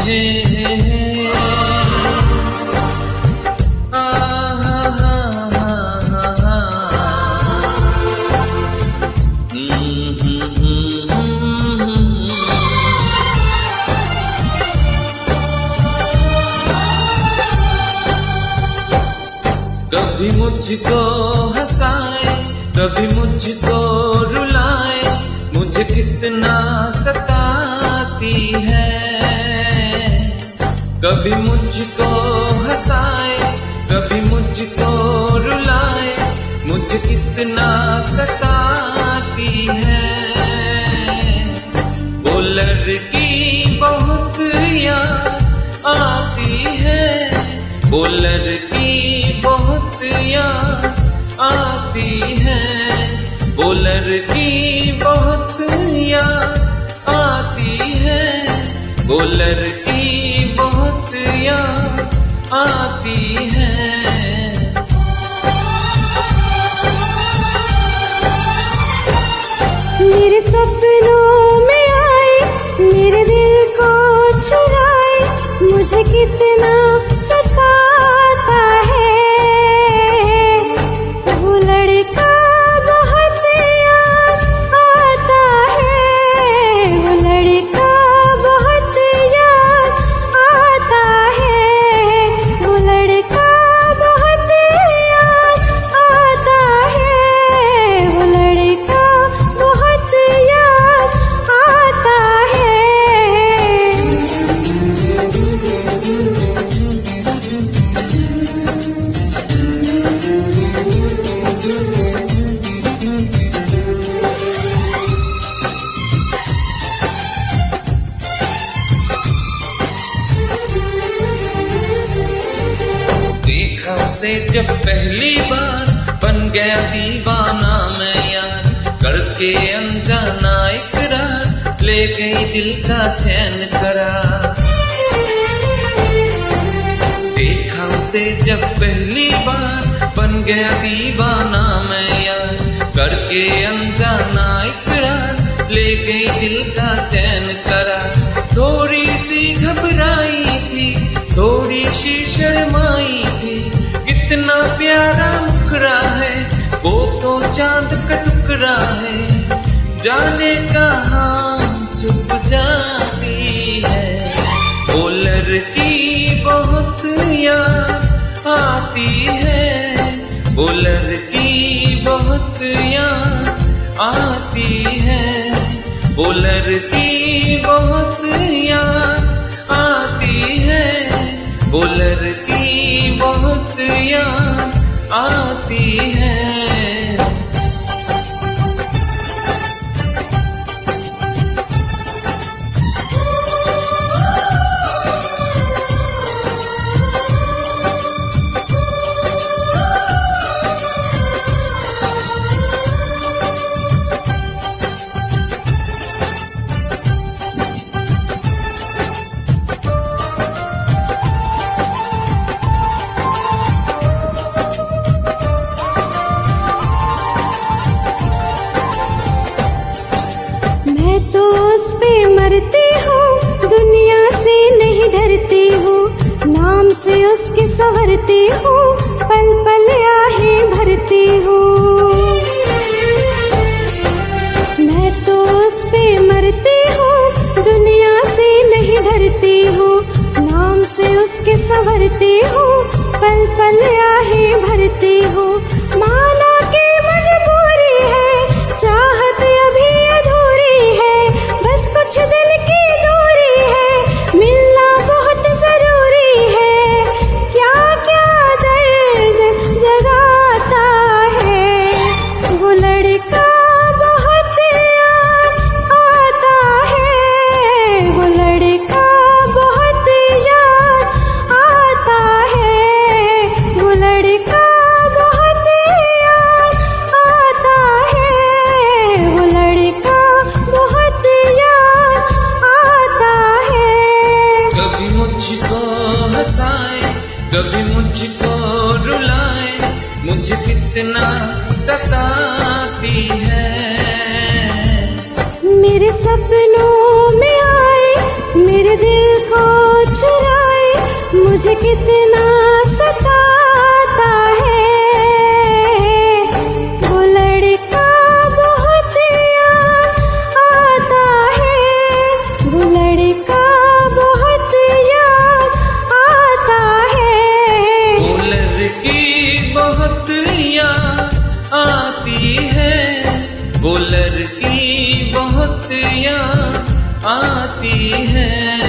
कभी मुझको हंसाए, कभी मुझको रुलाए, मुझे कितना सताती है। कभी मुझको हंसाए, कभी मुझको रुलाए, मुझे कितना सताती है। वो लड़की बहुत याद आती है, वो लड़की बहुत याद आती है, वो लड़की बहुत याद आती है, वो लड़की बहुत याद आती है। मेरे सपनों में आए, मेरे दिल को चुराए, मुझे कितना सताता है। वो लड़का बहुत याद आता है, वो लड़का बहुत याद आता है, वो लड़का बहुत याद आता है, वो लड़का बहुत याद आता है। देखा उसे जब पहली बार, बन गया दीवाना मैं यार, करके अनजाना इकरार, ले गई दिल का चैन करार। देखा उसे जब पहली बार, बन गया दीवाना मैं यार, करके अनजाना इकरार, ले गई दिल का चैन करार। थोड़ी सी घबराई थी, थोड़ी सी शर्माई थी, कितना प्यारा मुखरा है, वो तो चांद का टुकड़ा है, जाने कहाँ छुप जाती है। वो लड़की बहुत याद आती है, वो लड़की बहुत याद आती है, वो लड़की बहुत याद आती है, वो लड़की बहुत याद आती है। मैं तो उस पे मरती हूँ, दुनिया से नहीं डरती हूँ, नाम से उसके संवरती हूँ, पल पल आहें भरती हूँ। मैं तो उस पे मरती हूँ, दुनिया से नहीं डरती हूँ, नाम से उसके संवरती हूँ, पल पल आहें भरती हूँ। माना कि मजबूरी है, चाहत अभी अधूरी है, बस कुछ दिन की दूरी है, मिलना बहुत जरूरी है, क्या क्या दर्द जगाता है। वो लड़का बहुत याद आता है, वो लड़का बहुत याद आता है, वो लड़का बहुत याद आता है, वो लड़का बहुत याद आता है। कभी मुझको हंसाए, कभी मुझको रुलाए, मुझे कितना सताती है। मेरे सपनों में आए, मेरे दिल को मुझे कितना सताता है। वो लड़का बहुत याद आता है, वो लड़का बहुत याद आता है। वो लड़की बहुत याद आती है, वो लड़की बहुत याद आती है।